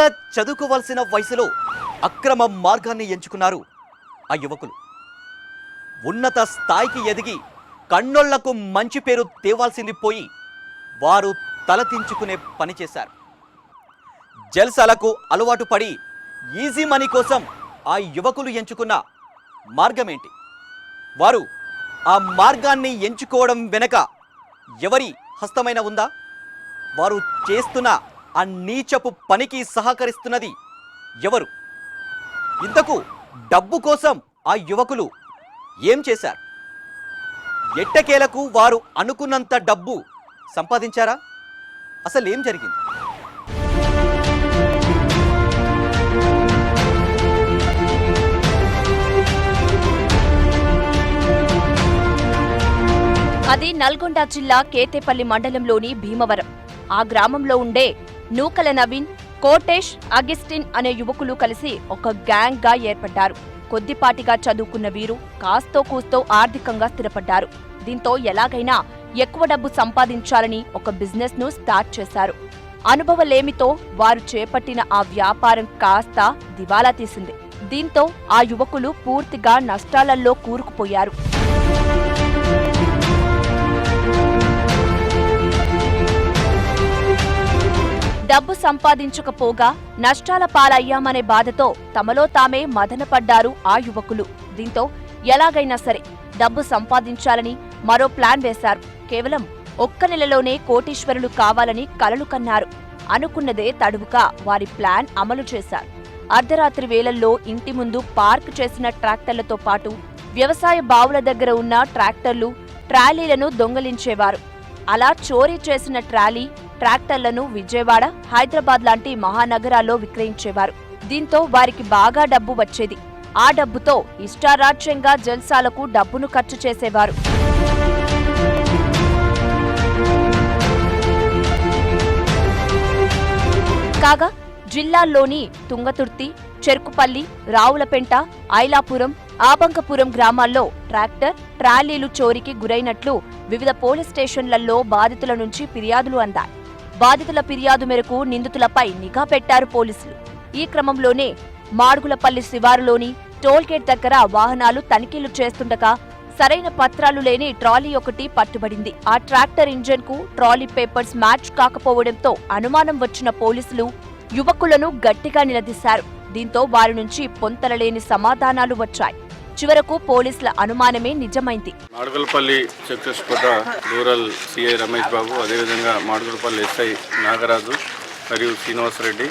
హాయిగా చదువుకోవాల్సిన వయసులో అక్రమ మార్గాన్ని ఎంచుకున్నారు ఆ యువకులు. ఉన్నత స్థాయికి ఎదిగి కన్నోళ్లకు మంచి పేరు తేవాల్సింది పోయి వారు తలదించుకునే పని చేశారు. జల్సాలకు అలవాటు పడి ఈజీ మనీ కోసం ఆ యువకులు ఎంచుకున్న మార్గమేంటి? వారు ఆ మార్గాన్ని ఎంచుకోవడం వెనక ఎవరి హస్తమైన ఉందా? వారు చేస్తున్న ఆ నీచపు పనికి సహకరిస్తున్నది ఎవరు? ఇంతకు డబ్బు కోసం ఆ యువకులు ఏం చేశారు? ఎట్టకేలకు వారు అనుకున్నంత డబ్బు సంపాదించారా? అసలు ఏం జరిగింది? అది నల్గొండ జిల్లా కేతేపల్లి మండలంలోని భీమవరం. ఆ గ్రామంలో ఉండే నూకల నవీన్, కోటేష్, అగిస్టిన్ అనే యువకులు కలిసి ఒక గ్యాంగ్ గా ఏర్పడ్డారు. కొద్దిపాటిగా చదువుకున్న వీరు కాస్తో కూస్తో ఆర్థికంగా స్థిరపడ్డారు. దీంతో ఎలాగైనా ఎక్కువ డబ్బు సంపాదించాలని ఒక బిజినెస్ ను స్టార్ట్ చేశారు. అనుభవలేమితో వారు చేపట్టిన ఆ వ్యాపారం కాస్త దివాలా తీసింది. దీంతో ఆ యువకులు పూర్తిగా నష్టాలలో కూరుకుపోయారు. డబ్బు సంపాదించకపోగా నష్టాల పాలయ్యామనే బాధతో తమలో తామే మదనపడ్డారు ఆ యువకులు. దీంతో ఎలాగైనా సరే డబ్బు సంపాదించాలని మరో ప్లాన్ వేశారు. కేవలం ఒక్క నెలలోనే కోటీశ్వరులు కావాలని కలలు కన్నారు. అనుకున్నదే తడువుగా వారి ప్లాన్ అమలు చేశారు. అర్ధరాత్రి వేళల్లో ఇంటి ముందు పార్క్ చేసిన ట్రాక్టర్లతో పాటు వ్యవసాయ బావుల దగ్గర ఉన్న ట్రాక్టర్లు, ట్రాలీలను దొంగలించేవారు. అలా చోరీ చేసిన ట్రాక్టర్లను విజయవాడ, హైదరాబాద్ లాంటి మహానగరాల్లో విక్రయించేవారు. దీంతో వారికి బాగా డబ్బు వచ్చేది. ఆ డబ్బుతో ఇష్టారాజ్యంగా జల్సాలకు డబ్బును ఖర్చు చేసేవారు. కాగా జిల్లాల్లోని తుంగతుర్తి, చెరుకుపల్లి, రావులపెంట, ఐలాపురం, ఆబంకపురం గ్రామాల్లో ట్రాక్టర్, ట్రాలీలు చోరీకి గురైనట్లు వివిధ పోలీస్ స్టేషన్లలో బాధితుల నుంచి ఫిర్యాదులు అందాయి. బాధితుల ఫిర్యాదు మేరకు నిందితులపై నిఘా పెట్టారు పోలీసులు. ఈ క్రమంలోనే మాడుగులపల్లి శివారులోని టోల్గేట్ దగ్గర వాహనాలు తనిఖీలు చేస్తుండగా సరైన పత్రాలు లేని ట్రాలీ ఒకటి పట్టుబడింది. ఆ ట్రాక్టర్ ఇంజన్ కు ట్రాలీ పేపర్స్ మ్యాచ్ కాకపోవడంతో అనుమానం వచ్చిన పోలీసులు యువకులను గట్టిగా నిలదీశారు. దీంతో వారి నుంచి పొంతలలేని సమాధానాలు వచ్చాయి. చివరకు పోలీసుల అనుమానమే నిజమైంది. Madugulapalli checkpost rural CI Ramesh Babu, అదేవిధంగా మాడుగులపల్లి ఎస్ఐ నాగరాజు మరియు శ్రీనివాసరెడ్డి,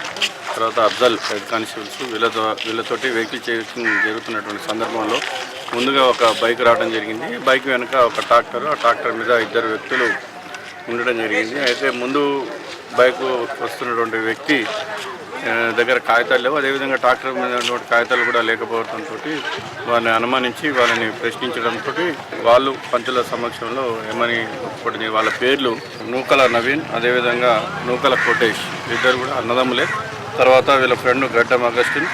తర్వాత అఫ్జల్ హెడ్ కానిస్టేబుల్స్ వీళ్ళతోటి వెహికల్ చెకింగ్ జరుగుతున్నటువంటి సందర్భంలో ముందుగా ఒక బైక్ రావడం జరిగింది. బైక్ వెనుక ఒక ట్రాక్టర్, ఆ ట్రాక్టర్ మీద ఇద్దరు వ్యక్తులు ఉండడం జరిగింది. అయితే ముందు బైక్ వస్తున్నటువంటి వ్యక్తి దగ్గర కాగితాలు లేవు, అదేవిధంగా ట్రాక్టర్ మీద ఉన్నటువంటి కాగితాలు కూడా లేకపోవడంతో వాళ్ళని అనుమానించి వాళ్ళని ప్రశ్నించడంతో వాళ్ళు పంచుల సమక్షంలో ఏమని ఒప్పుకోవడం. వాళ్ళ పేర్లు నూకల నవీన్, అదేవిధంగా నూకల కోటేష్, ఇద్దరు కూడా అన్నదమ్ములే. తర్వాత వీళ్ళ ఫ్రెండ్ గడ్డం అగస్టిన్.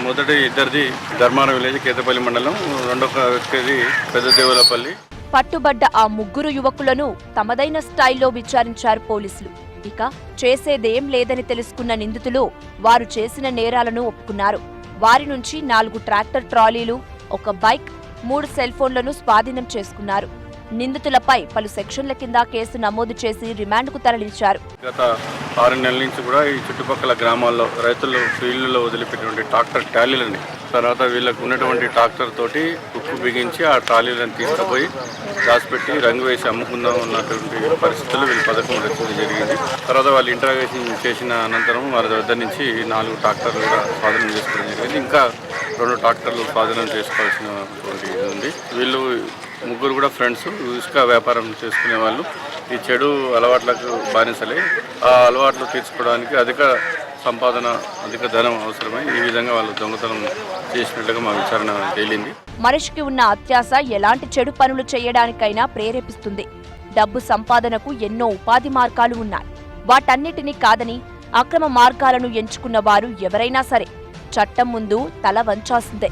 మొదటి ఇద్దరిది ధర్మాన విలేజ్ కేతపల్లి మండలం, రెండొక వ్యక్తిది పెద్దదేవులపల్లి. పట్టుబడ్డ ఆ ముగ్గురు యువకులను తమదైన స్టైల్లో విచారించారు పోలీసులు. ఇక చేసేదేం లేదని తెలుసుకున్న నిందితులు వారు చేసిన నేరాలను ఒప్పుకున్నారు. వారి నుంచి 4 ట్రాక్టర్ ట్రాలీలు, ఒక బైక్, 3 సెల్ ఫోన్లను స్వాధీనం చేసుకున్నారు. నిందితులపై పలు సెక్షన్ల కింద కేసు నమోదు చేసి రిమాండ్కు తరలించారు. గత 6 నెలల నుంచి కూడా ఈ చుట్టుపక్కల గ్రామాల్లో రైతులు ఫీల్డ్లో వదిలిపెట్టినటువంటి ట్రాక్టర్ ట్రాలీలని, తర్వాత వీళ్ళకు ఉన్నటువంటి ట్రాక్టర్ తోటి ఉక్కు బిగించి ఆ ట్రాలీలను తీసుకుపోయి దాచిపెట్టి రంగు వేసి అమ్ముకుందాం ఉన్నటువంటి పరిస్థితుల్లో వీళ్ళు పథకం రచించడం జరిగింది. తర్వాత వాళ్ళు ఇంటరాగేషన్ చేసిన అనంతరం వాళ్ళ వద్ద నుంచి 4 ట్రాక్టర్లు కూడా స్వాధీనం చేసుకోవడం జరిగింది. ఇంకా 2 ట్రాక్టర్లు స్వాధీనం చేసుకోవాల్సినటువంటి ఉంది. వీళ్ళు ముగ్గురు కూడా ఫ్రెండ్స్, ఇసుక వ్యాపారం చేసుకునే వాళ్ళు. ఈ చెడు అలవాట్లకు బానిసలే. ఆ అలవాట్లు తీర్చుకోవడానికి అధిక సంపాదన, అధిక ధనం అవసరమై ఈ విధంగా వాళ్ళు దొంగతనం చేసినట్లుగా మా విచారణ తేలింది. మనిషికి ఉన్న అత్యాశ ఎలాంటి చెడు పనులు చేయడానికైనా ప్రేరేపిస్తుంది. డబ్బు సంపాదనకు ఎన్నో ఉపాధి మార్గాలు ఉన్నాయి. వాటన్నిటినీ కాదని అక్రమ మార్గాలను ఎంచుకున్న వారు ఎవరైనా సరే చట్టం ముందు తల వంచాల్సిందే.